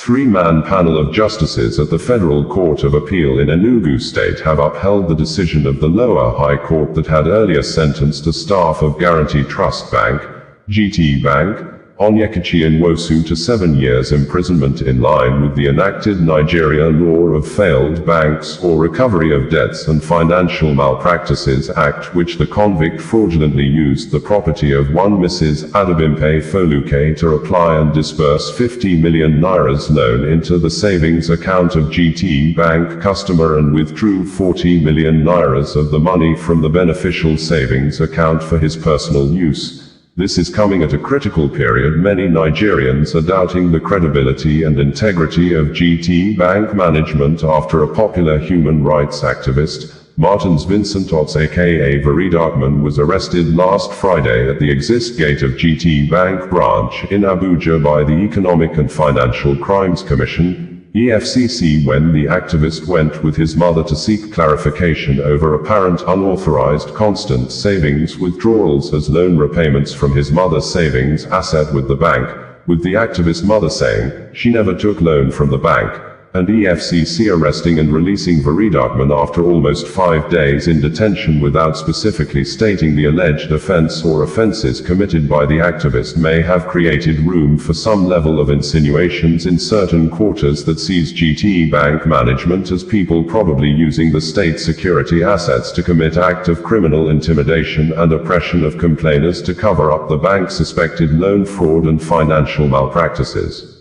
three-man panel of justices at the Federal Court of Appeal in Enugu State have upheld the decision of the lower high court that had earlier sentenced a staff of Guaranty Trust Bank, GTBank, Onyekachi Nwosu to 7 years imprisonment in line with the enacted Nigeria law of failed banks or recovery of debts and financial malpractices act, which the convict fraudulently used the property of one Mrs Adebimpe Foluke to apply and disburse 50 million naira's loan into the savings account of GTBank customer and withdrew 40 million naira's of the money from the beneficial savings account for his personal use. This is coming at a critical period. Many Nigerians are doubting the credibility and integrity of GTBank management after a popular human rights activist, Martin's Vincent Otse aka VeryDarkMan, was arrested last Friday at the exit gate of GTBank branch in Abuja by the Economic and Financial Crimes Commission, EFCC, when the activist went with his mother to seek clarification over apparent unauthorized constant savings withdrawals as loan repayments from his mother's savings asset with the bank, with the activist's mother saying she never took loan from the bank, and EFCC arresting and releasing VeryDarkMan after almost 5 days in detention without specifically stating the alleged offense or offenses committed by the activist may have created room for some level of insinuations in certain quarters that sees GTBank management as people probably using the state security assets to commit act of criminal intimidation and oppression of complainers to cover up the bank's suspected loan fraud and financial malpractices.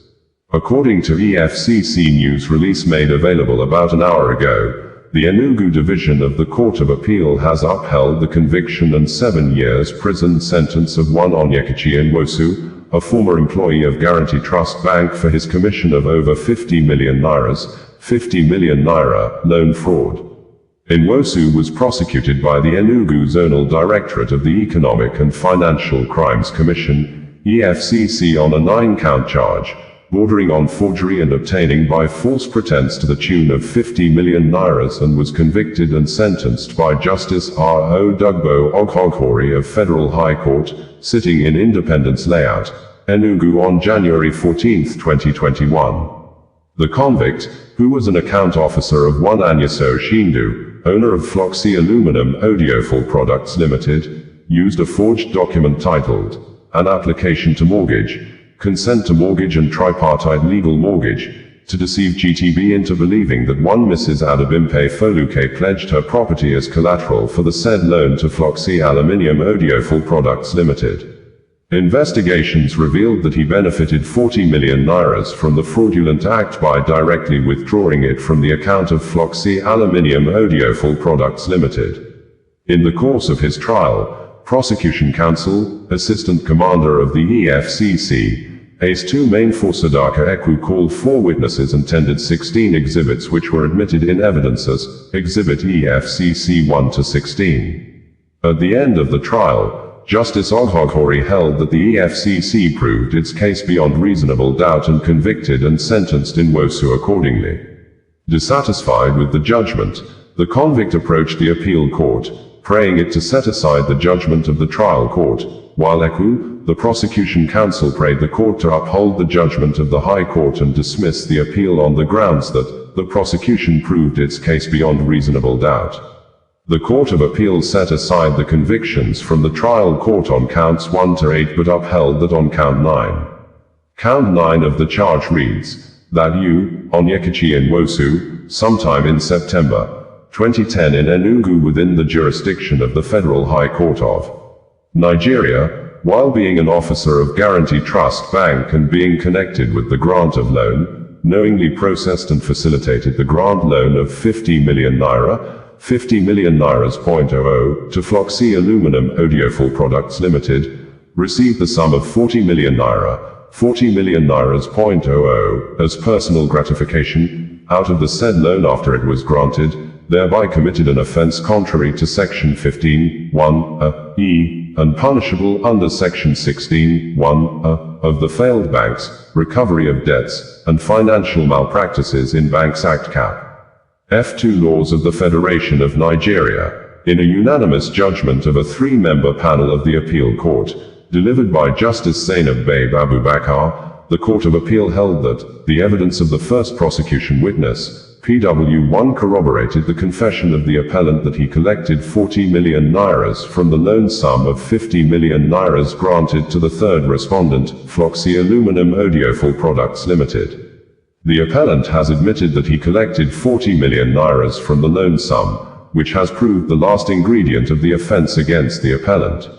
According to EFCC news release made available about an hour ago, the Enugu Division of the Court of Appeal has upheld the conviction and 7 years prison sentence of one Onyekachi Nwosu, a former employee of Guaranty Trust Bank, for his commission of over 50 million naira loan fraud. Nwosu was prosecuted by the Enugu Zonal Directorate of the Economic and Financial Crimes Commission, EFCC, on a 9-count charge, bordering on forgery and obtaining by false pretense to the tune of 50 million naira, and was convicted and sentenced by Justice R.O. Dugbo Oghoghori of Federal High Court, sitting in Independence Layout, Enugu, on January 14, 2021. The convict, who was an account officer of one Anyaso Shindu, owner of Floxy Aluminum Odiophil Products Limited, used a forged document titled, An Application to Mortgage, Consent to Mortgage and Tripartite Legal Mortgage, to deceive GTB into believing that one Mrs Adebimpe Foluke pledged her property as collateral for the said loan to Floxy Aluminium Odiophil Products Limited. Investigations revealed that he benefited 40 million naira from the fraudulent act by directly withdrawing it from the account of Floxy Aluminium Odiophil Products Limited. In the course of his trial, Prosecution Counsel, Assistant Commander of the EFCC, Ace 2 Main Sadaka Ekwu, called 4 witnesses and tendered 16 exhibits which were admitted in evidence as Exhibit EFCC 1-16. At the end of the trial, Justice Oghoghori held that the EFCC proved its case beyond reasonable doubt and convicted and sentenced Nwosu accordingly. Dissatisfied with the judgment, the convict approached the appeal court, praying it to set aside the judgment of the trial court, while Ekwu, the prosecution counsel, prayed the court to uphold the judgment of the High Court and dismiss the appeal on the grounds that the prosecution proved its case beyond reasonable doubt. The Court of Appeal set aside the convictions from the trial court on counts 1-8 but upheld that on count 9. Count 9 of the charge reads, that Onyekachi Nwosu, sometime in September 2010 in Enugu within the jurisdiction of the Federal High Court of Nigeria, while being an officer of Guaranty Trust Bank and being connected with the grant of loan, knowingly processed and facilitated the grant loan of 50 million naira, 50 million naira's .00 to Floxy Aluminum Odiophil Products Limited, received the sum of 40 million naira, 40 million naira's .00 as personal gratification out of the said loan after it was granted, thereby committed an offence contrary to Section 15(1)(e) and punishable under Section 16(1)(a) of the Failed Banks, Recovery of Debts, and Financial Malpractices in Banks Act Cap. F2 laws of the Federation of Nigeria, in a unanimous judgment of a 3-member panel of the appeal court, delivered by Justice Zainab Babe Abubakar, the Court of Appeal held that the evidence of the first prosecution witness, PW1, corroborated the confession of the appellant that he collected 40 million nairas from the loan sum of 50 million nairas granted to the third respondent, Floxy Aluminum Odiofil Products Limited. The appellant has admitted that he collected 40 million nairas from the loan sum, which has proved the last ingredient of the offence against the appellant.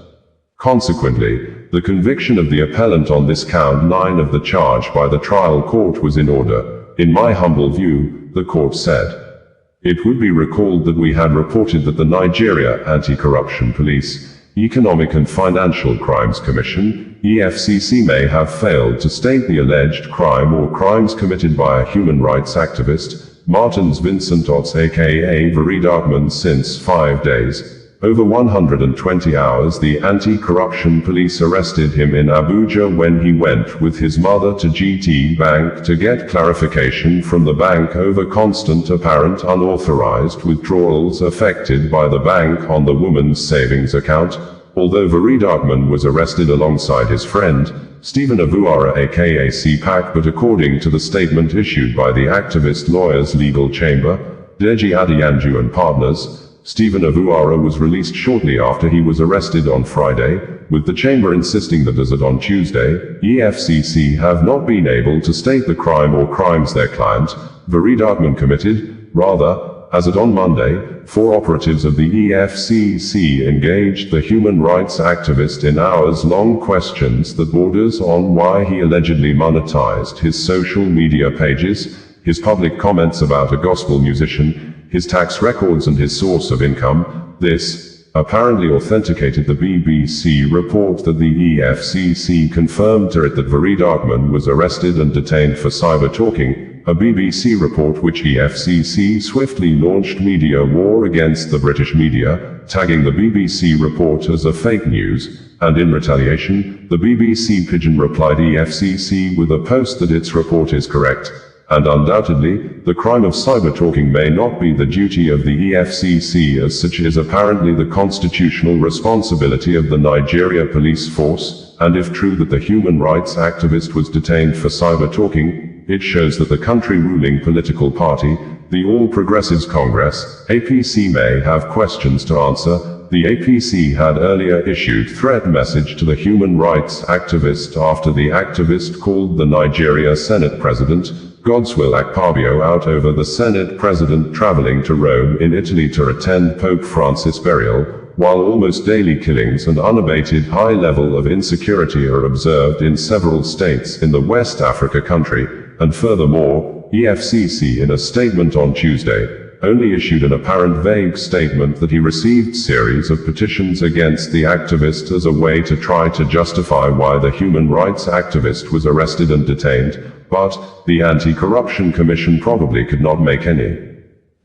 Consequently, the conviction of the appellant on this count 9 of the charge by the trial court was in order. In my humble view, the court said. It would be recalled that we had reported that the Nigeria Anti-Corruption Police, Economic and Financial Crimes Commission, EFCC, may have failed to state the alleged crime or crimes committed by a human rights activist, Martins Vincent Otse aka VeryDarkMan, since 5 days. Over 120 hours the anti-corruption police arrested him in Abuja when he went with his mother to GTBank to get clarification from the bank over constant apparent unauthorized withdrawals effected by the bank on the woman's savings account. Although VeryDarkMan was arrested alongside his friend, Stephen Avuara aka CPAC, but according to the statement issued by the activist lawyers' legal chamber, Deji Adeyanju and partners, Stephen Avuara was released shortly after he was arrested on Friday, with the chamber insisting that as at on Tuesday, EFCC have not been able to state the crime or crimes their client, VeryDarkMan, committed. Rather, as at on Monday, 4 operatives of the EFCC engaged the human rights activist in hours-long questions that borders on why he allegedly monetized his social media pages, his public comments about a gospel musician, his tax records and his source of income. This apparently authenticated the BBC report that the EFCC confirmed to it that VeryDarkMan was arrested and detained for cyber-talking, a BBC report which EFCC swiftly launched media war against the British media, tagging the BBC report as a fake news, and in retaliation, the BBC Pigeon replied EFCC with a post that its report is correct. And undoubtedly, the crime of cyber-talking may not be the duty of the EFCC, as such is apparently the constitutional responsibility of the Nigeria police force, and if true that the human rights activist was detained for cyber-talking, it shows that the country-ruling political party, the All Progressives Congress, APC, may have questions to answer. The APC had earlier issued threat message to the human rights activist after the activist called the Nigeria Senate President, Godswill Akpabio, out over the Senate President traveling to Rome in Italy to attend Pope Francis' burial, while almost daily killings and unabated high level of insecurity are observed in several states in the West Africa country, and furthermore, EFCC in a statement on Tuesday, only issued an apparent vague statement that he received series of petitions against the activist as a way to try to justify why the human rights activist was arrested and detained, but the Anti-Corruption Commission probably could not make any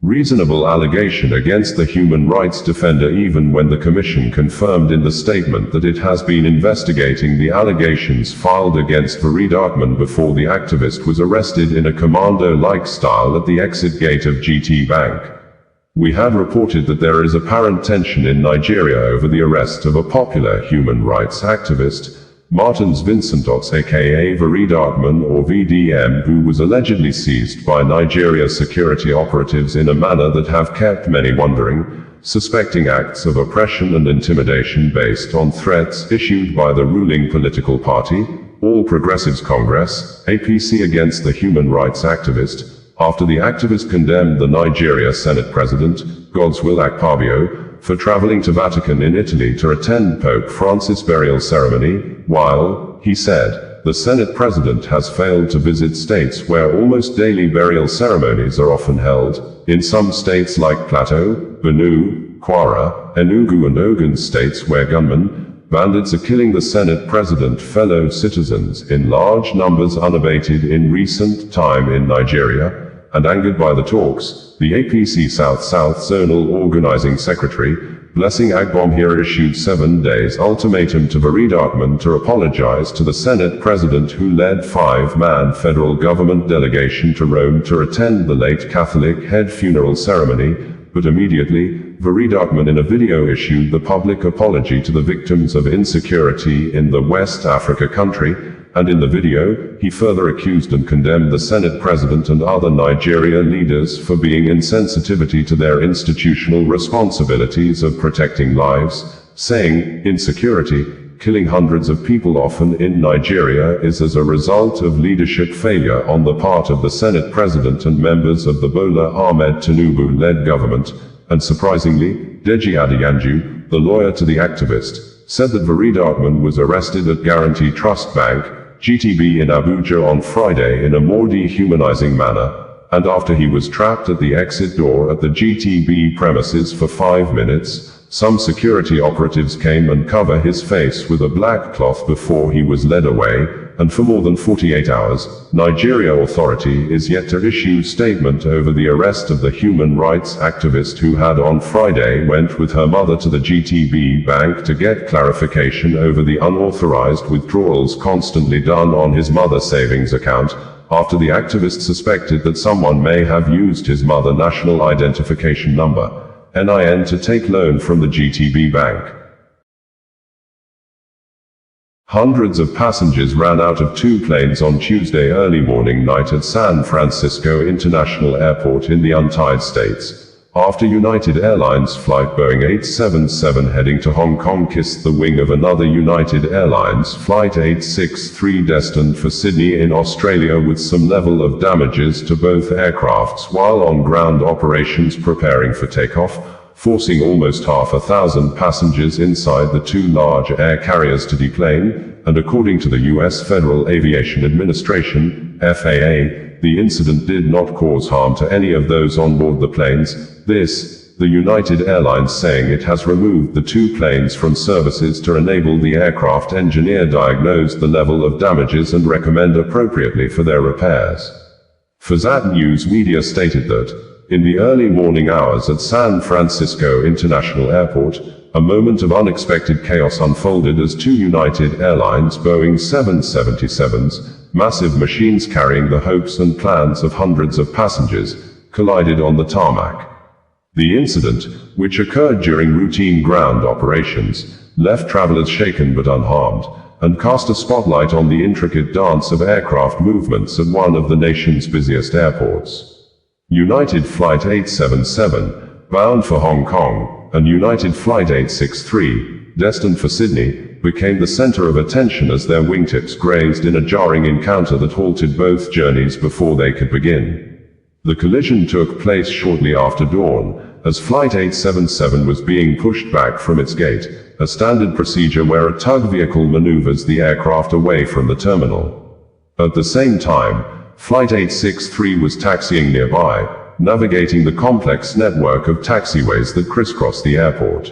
reasonable allegation against the human rights defender, even when the Commission confirmed in the statement that it has been investigating the allegations filed against VeryDarkMan before the activist was arrested in a commando-like style at the exit gate of GTBank. We had reported that there is apparent tension in Nigeria over the arrest of a popular human rights activist, Martins Vincent Otse aka VeryDarkMan or VDM, who was allegedly seized by Nigeria security operatives in a manner that have kept many wondering, suspecting acts of oppression and intimidation based on threats issued by the ruling political party, All Progressives Congress, APC, against the human rights activist, after the activist condemned the Nigeria Senate President, Godswill Akpabio, for traveling to Vatican in Italy to attend Pope Francis' burial ceremony, while, he said, the Senate President has failed to visit states where almost daily burial ceremonies are often held. In some states like Plateau, Benue, Kwara, Enugu and Ogun, states where gunmen, bandits are killing the Senate President fellow citizens in large numbers unabated in recent time in Nigeria, and angered by the talks, the APC South-South Zonal Organizing Secretary, Blessing Agbomhere, issued 7 days ultimatum to VeryDarkMan to apologize to the Senate President, who led 5-man federal government delegation to Rome to attend the late Catholic head funeral ceremony, but immediately, VeryDarkMan in a video issued the public apology to the victims of insecurity in the West Africa country, and in the video, he further accused and condemned the Senate President and other Nigeria leaders for being insensitivity to their institutional responsibilities of protecting lives, saying, "Insecurity, killing hundreds of people often in Nigeria is as a result of leadership failure on the part of the Senate President and members of the Bola Ahmed Tinubu-led government," and surprisingly, Deji Adeyanju, the lawyer to the activist, said that VeryDarkMan was arrested at Guaranty Trust Bank, GTB in Abuja on Friday in a more dehumanizing manner, and after he was trapped at the exit door at the GTB premises for 5 minutes, some security operatives came and covered his face with a black cloth before he was led away, and for more than 48 hours, Nigeria Authority is yet to issue statement over the arrest of the human rights activist who had on Friday went with her mother to the GTBank to get clarification over the unauthorized withdrawals constantly done on his mother's savings account, after the activist suspected that someone may have used his mother's national identification number, NIN, to take loan from the GTBank. Hundreds of passengers ran out of 2 planes on Tuesday early morning night at San Francisco International Airport in the United States, after United Airlines flight Boeing 877 heading to Hong Kong kissed the wing of another United Airlines flight 863 destined for Sydney in Australia with some level of damages to both aircrafts while on ground operations preparing for takeoff, forcing almost 500,000 passengers inside the 2 large air carriers to deplane, and according to the U.S. Federal Aviation Administration, FAA, the incident did not cause harm to any of those on board the planes. This, the United Airlines saying it has removed the 2 planes from services to enable the aircraft engineer diagnose the level of damages and recommend appropriately for their repairs. Fazat News Media stated that, in the early morning hours at San Francisco International Airport, a moment of unexpected chaos unfolded as 2 United Airlines Boeing 777s, massive machines carrying the hopes and plans of hundreds of passengers, collided on the tarmac. The incident, which occurred during routine ground operations, left travelers shaken but unharmed, and cast a spotlight on the intricate dance of aircraft movements at one of the nation's busiest airports. United Flight 877, bound for Hong Kong, and United Flight 863, destined for Sydney, became the center of attention as their wingtips grazed in a jarring encounter that halted both journeys before they could begin. The collision took place shortly after dawn, as Flight 877 was being pushed back from its gate, a standard procedure where a tug vehicle maneuvers the aircraft away from the terminal. At the same time, Flight 863 was taxiing nearby, navigating the complex network of taxiways that crisscross the airport.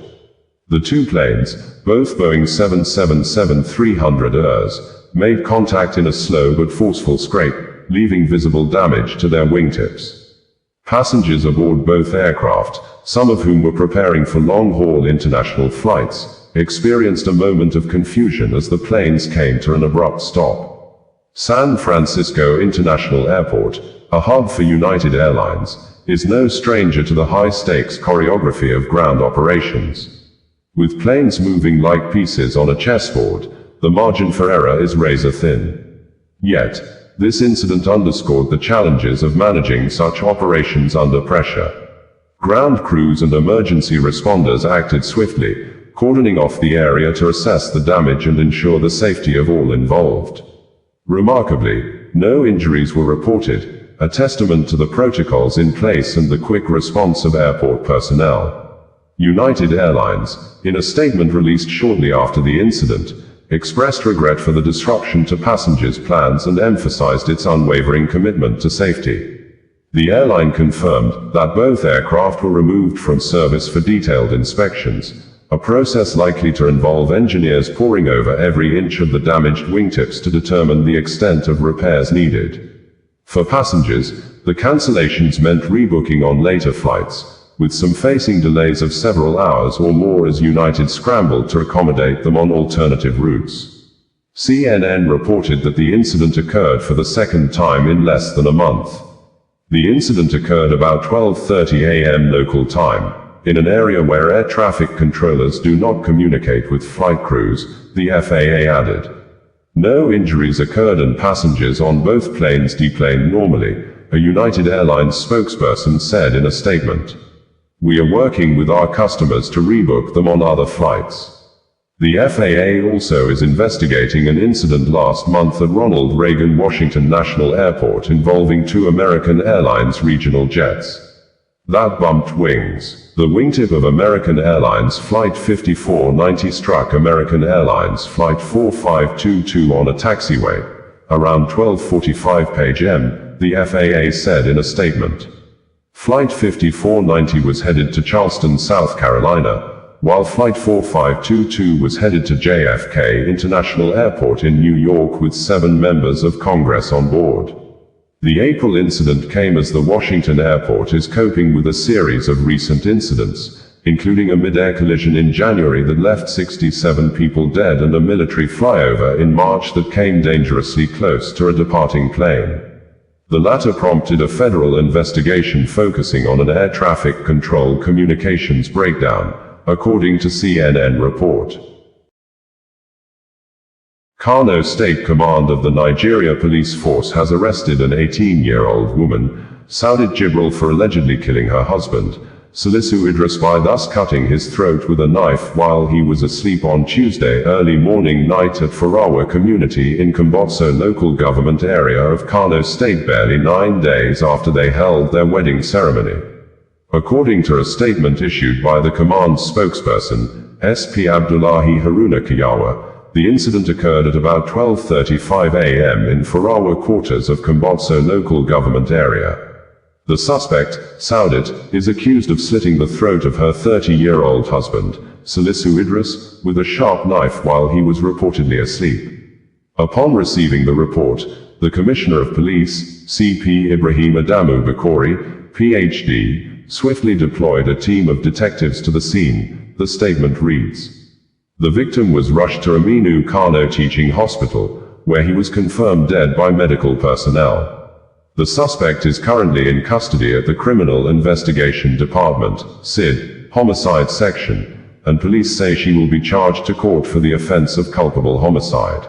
The 2 planes, both Boeing 777-300ERs, made contact in a slow but forceful scrape, leaving visible damage to their wingtips. Passengers aboard both aircraft, some of whom were preparing for long-haul international flights, experienced a moment of confusion as the planes came to an abrupt stop. San Francisco International Airport, a hub for United Airlines, is no stranger to the high-stakes choreography of ground operations. With planes moving like pieces on a chessboard, the margin for error is razor-thin. Yet, this incident underscored the challenges of managing such operations under pressure. Ground crews and emergency responders acted swiftly, cordoning off the area to assess the damage and ensure the safety of all involved. Remarkably, no injuries were reported, a testament to the protocols in place and the quick response of airport personnel. United Airlines, in a statement released shortly after the incident, expressed regret for the disruption to passengers' plans and emphasized its unwavering commitment to safety. The airline confirmed that both aircraft were removed from service for detailed inspections, a process likely to involve engineers poring over every inch of the damaged wingtips to determine the extent of repairs needed. For passengers, the cancellations meant rebooking on later flights, with some facing delays of several hours or more as United scrambled to accommodate them on alternative routes. CNN reported that the incident occurred for the 2nd time in less than a month. The incident occurred about 12:30 a.m. local time, in an area where air traffic controllers do not communicate with flight crews, the FAA added. No injuries occurred and passengers on both planes deplaned normally, a United Airlines spokesperson said in a statement. We are working with our customers to rebook them on other flights. The FAA also is investigating an incident last month at Ronald Reagan Washington National Airport involving two American Airlines regional jets that bumped wings. The wingtip of American Airlines Flight 5490 struck American Airlines Flight 4522 on a taxiway around 12:45 p.m., the FAA said in a statement. Flight 5490 was headed to Charleston, South Carolina, while Flight 4522 was headed to JFK International Airport in New York with 7 members of Congress on board. The April incident came as the Washington airport is coping with a series of recent incidents, including a mid-air collision in January that left 67 people dead and a military flyover in March that came dangerously close to a departing plane. The latter prompted a federal investigation focusing on an air traffic control communications breakdown, according to CNN report. Kano State Command of the Nigeria Police Force has arrested an 18-year-old woman, Saudat Jibril, for allegedly killing her husband, Salisu Idris, by thus cutting his throat with a knife while he was asleep on Tuesday early morning night at Farawa community in Kumbotso local government area of Kano State, barely 9 days after they held their wedding ceremony. According to a statement issued by the command's spokesperson, SP Abdullahi Haruna Kiyawa, the incident occurred at about 12:35 a.m. in Farawa quarters of Kumbotso local government area. The suspect, Saudat, is accused of slitting the throat of her 30-year-old husband, Salisu Idris, with a sharp knife while he was reportedly asleep. Upon receiving the report, the Commissioner of Police, CP Ibrahim Adamu Bakori, PhD, swiftly deployed a team of detectives to the scene, the statement reads. The victim was rushed to Aminu Kano Teaching Hospital, where he was confirmed dead by medical personnel. The suspect is currently in custody at the Criminal Investigation Department, CID, Homicide Section, and police say she will be charged to court for the offense of culpable homicide.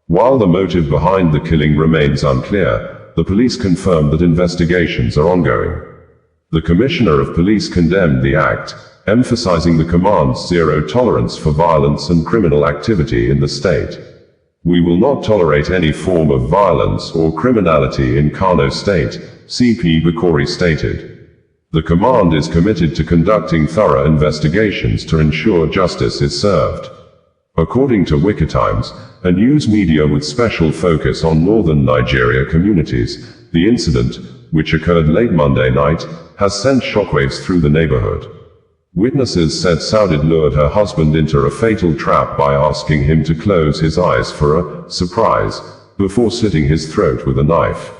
While the motive behind the killing remains unclear, the police confirmed that investigations are ongoing. The Commissioner of Police condemned the act, emphasizing the command's zero tolerance for violence and criminal activity in the state. We will not tolerate any form of violence or criminality in Kano State, CP Bakori stated. The command is committed to conducting thorough investigations to ensure justice is served. According to Wikitimes, a news media with special focus on northern Nigeria communities, the incident, which occurred late Monday night, has sent shockwaves through the neighborhood. Witnesses said Saudat lured her husband into a fatal trap by asking him to close his eyes for a surprise, before slitting his throat with a knife.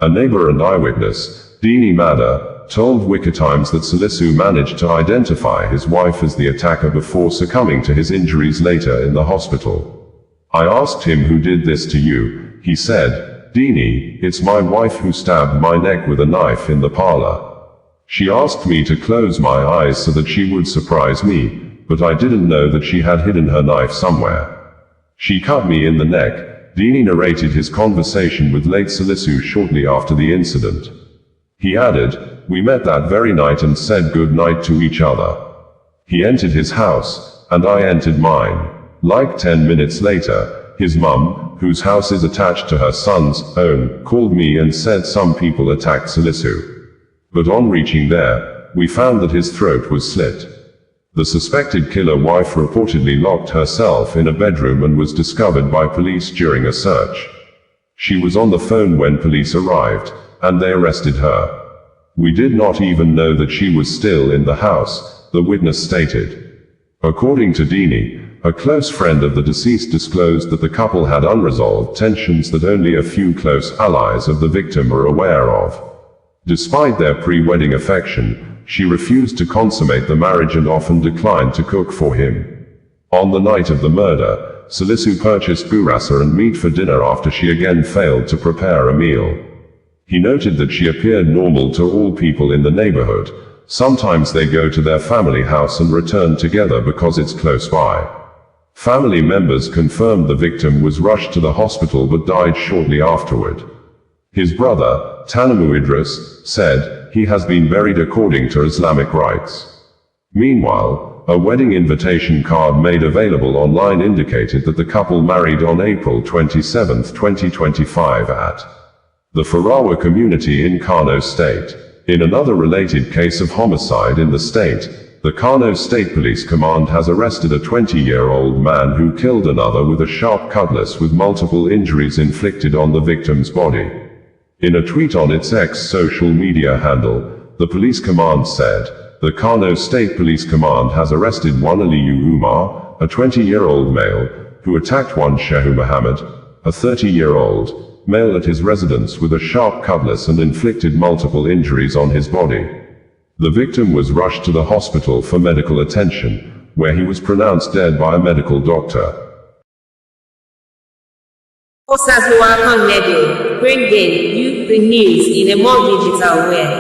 A neighbor and eyewitness, Dini Mada, told Wikitimes that Salisu managed to identify his wife as the attacker before succumbing to his injuries later in the hospital. I asked him, who did this to you? He said, Dini, it's my wife who stabbed my neck with a knife in the parlor. She asked me to close my eyes so that she would surprise me, but I didn't know that she had hidden her knife somewhere. She cut me in the neck. Dini narrated his conversation with late Salisu shortly after the incident. He added, we met that very night and said good night to each other. He entered his house, and I entered mine. Like 10 minutes later, his mum, whose house is attached to her son's own, called me and said some people attacked Salisu. But on reaching there, we found that his throat was slit. The suspected killer wife reportedly locked herself in a bedroom and was discovered by police during a search. She was on the phone when police arrived, and they arrested her. We did not even know that she was still in the house, the witness stated. According to Dini, a close friend of the deceased disclosed that the couple had unresolved tensions that only a few close allies of the victim are aware of. Despite their pre-wedding affection, she refused to consummate the marriage and often declined to cook for him. On the night of the murder, Salisu purchased gurasa and meat for dinner after she again failed to prepare a meal. He noted that she appeared normal to all people in the neighborhood. Sometimes they go to their family house and return together because it's close by. Family members confirmed the victim was rushed to the hospital but died shortly afterward. His brother, Tanimu Idris, said, he has been buried according to Islamic rites. Meanwhile, a wedding invitation card made available online indicated that the couple married on April 27, 2025 at the Farawa community in Kano State. In another related case of homicide in the state, the Kano State Police Command has arrested a 20-year-old man who killed another with a sharp cutlass with multiple injuries inflicted on the victim's body. In a tweet on its X social media handle, the police command said, the Kano State Police Command has arrested one Aliyu Umar, a 20-year-old male, who attacked one Shehu Muhammad, a 30-year-old male at his residence with a sharp cutlass and inflicted multiple injuries on his body. The victim was rushed to the hospital for medical attention, where he was pronounced dead by a medical doctor. Bringing you the news in a more digital way.